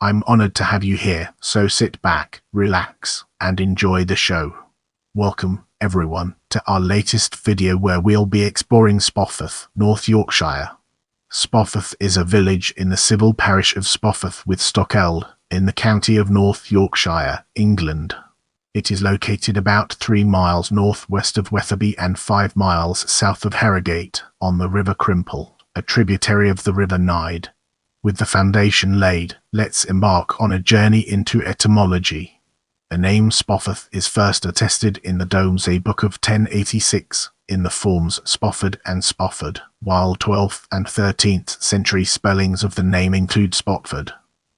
I'm honoured to have you here, so sit back, relax, and enjoy the show. Welcome, everyone, to our latest video where we'll be exploring Spofforth, North Yorkshire. Spofforth is a village in the civil parish of Spofforth with Stockeld, in the county of North Yorkshire, England. It is located about 3 miles northwest of Wetherby and 5 miles south of Harrogate, on the River Crimple, a tributary of the River Nidd. With the foundation laid, let's embark on a journey into etymology. The name Spofforth is first attested in the Domesday Book of 1086, in the forms Spofford and Spofford, while 12th and 13th century spellings of the name include Spotford.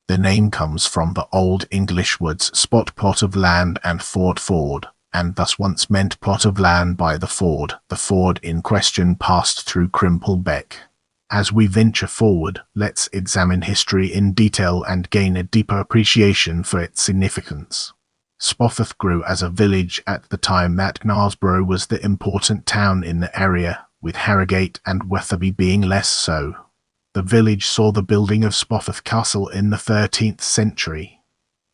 The name comes from the Old English words spot plot of land and ford, and thus once meant plot of land by the ford. The ford in question passed through Crimple Beck. As we venture forward, let's examine history in detail and gain a deeper appreciation for its significance. Spofforth grew as a village at the time that Knaresborough was the important town in the area, with Harrogate and Wetherby being less so. The village saw the building of Spofforth Castle in the 13th century.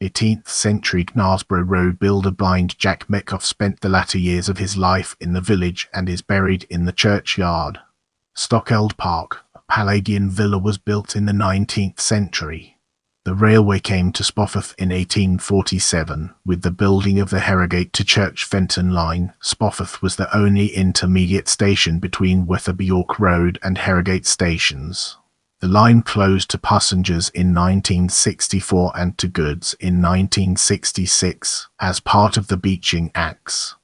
18th century Knaresborough road builder blind Jack Metcalfe spent the latter years of his life in the village and is buried in the churchyard. Stockeld Park, a Palladian villa, was built in the 19th century. The railway came to Spofforth in 1847. With the building of the Harrogate to Church Fenton line, Spofforth was the only intermediate station between Wetherby York Road and Harrogate stations. The line closed to passengers in 1964 and to goods in 1966, as part of the Beeching Acts.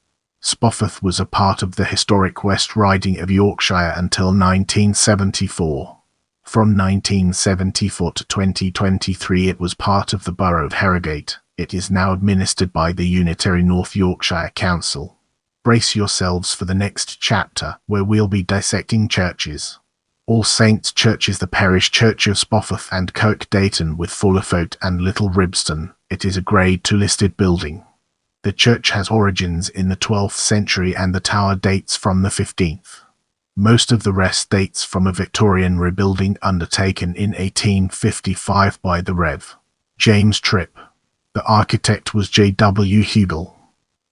Spofforth was a part of the historic West Riding of Yorkshire until 1974. From 1974 to 2023 it was part of the borough of Harrogate. It is now administered by the unitary North Yorkshire Council. Brace yourselves for the next chapter, where we'll be dissecting churches. All Saints Church is the parish church of Spofforth and Kirk Dayton with Fullerfoot and Little Ribston. It is a Grade II listed building. The church has origins in the 12th century and the tower dates from the 15th. Most of the rest dates from a Victorian rebuilding undertaken in 1855 by the Rev. James Tripp. The architect was J.W. Hugel.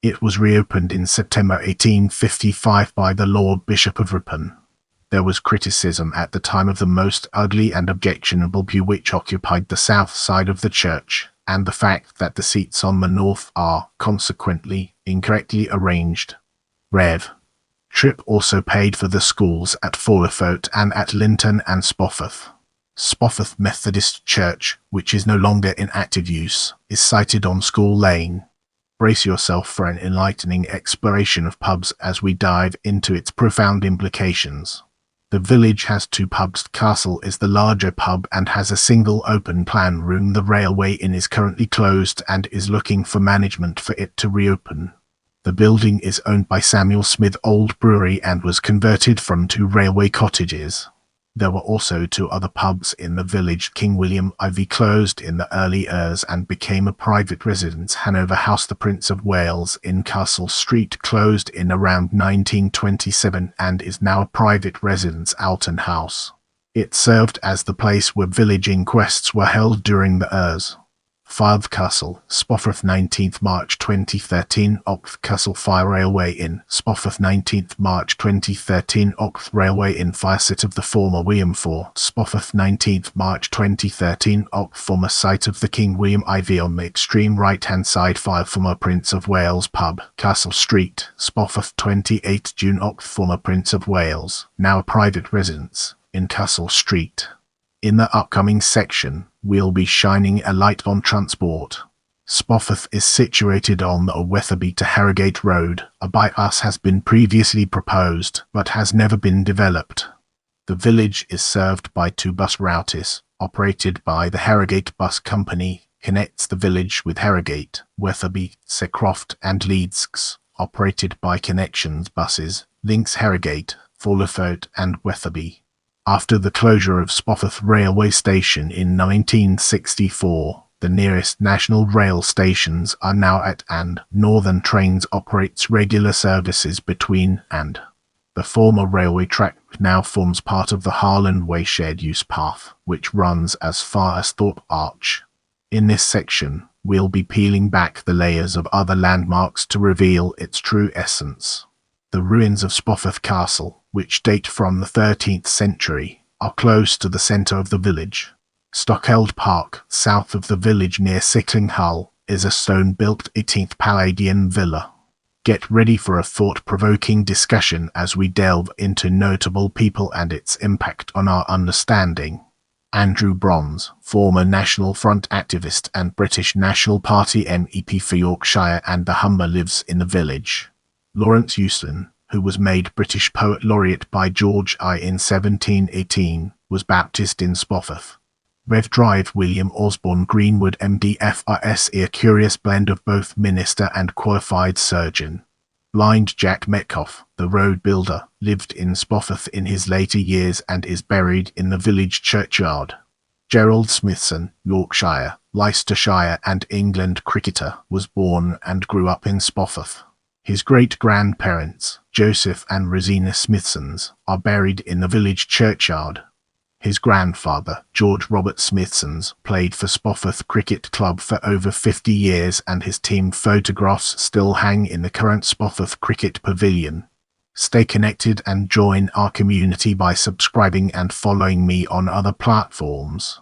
It was reopened in September 1855 by the Lord Bishop of Ripon. There was criticism at the time of the most ugly and objectionable pew which occupied the south side of the church, and the fact that the seats on the north are, consequently, incorrectly arranged. Rev. Tripp also paid for the schools at Fullerfoot and at Linton and Spofforth. Spofforth Methodist Church, which is no longer in active use, is sited on School Lane. Brace yourself for an enlightening exploration of pubs as we dive into its profound implications. The village has 2 pubs. Castle is the larger pub and has a single open plan room. The Railway Inn is currently closed and is looking for management for it to reopen. The building is owned by Samuel Smith Old Brewery and was converted from 2 railway cottages. There were also 2 other pubs in the village. King William Ivy closed in the early years and became a private residence. Hanover House, the Prince of Wales in Castle Street, closed in around 1927 and is now a private residence. Alton House. It served as the place where village inquests were held during the years. Fife Castle, Spofforth, 19th March 2013. Oxford Castle Fire Railway Inn, Spofforth, 19th March 2013. Oxford Railway Inn, fire site of the former William IV, Spofforth, 19th March 2013. Oxford, former site of the King William Ivy on the extreme right-hand side. Fire, former Prince of Wales pub, Castle Street, Spofforth, 28 June. Oxford, former Prince of Wales, now a private residence, in Castle Street. In the upcoming section, we'll be shining a light on transport. Spofforth is situated on the Wetherby to Harrogate Road. A bypass has been previously proposed, but has never been developed. The village is served by 2 bus routes, operated by the Harrogate Bus Company, connects the village with Harrogate, Wetherby, Secroft and Leeds, operated by Connections Buses, links Harrogate, Fullerfoot and Wetherby. After the closure of Spofforth Railway Station in 1964, the nearest national rail stations are now at and. Northern Trains operates regular services between and. The former railway track now forms part of the Harland Way shared use path, which runs as far as Thorpe Arch. In this section, we'll be peeling back the layers of other landmarks to reveal its true essence. The ruins of Spofforth Castle, which date from the 13th century, are close to the centre of the village. Stockeld Park, south of the village near Sickling Hull, is a stone-built 18th Palladian villa. Get ready for a thought-provoking discussion as we delve into notable people and its impact on our understanding. Andrew Bronze, former National Front activist and British National Party MEP for Yorkshire and the Humber, lives in the village. Lawrence Euston, who was made British Poet Laureate by George I in 1718, was baptised in Spofforth. Rev. Drive William Osborne Greenwood MD FRSE, a curious blend of both minister and qualified surgeon. Blind Jack Metcalfe, the road builder, lived in Spofforth in his later years and is buried in the village churchyard. Gerald Smithson, Yorkshire, Leicestershire and England cricketer, was born and grew up in Spofforth. His great-grandparents, Joseph and Rosina Smithsons, are buried in the village churchyard. His grandfather, George Robert Smithsons, played for Spofforth Cricket Club for over 50 years and his team photographs still hang in the current Spofforth Cricket Pavilion. Stay connected and join our community by subscribing and following me on other platforms.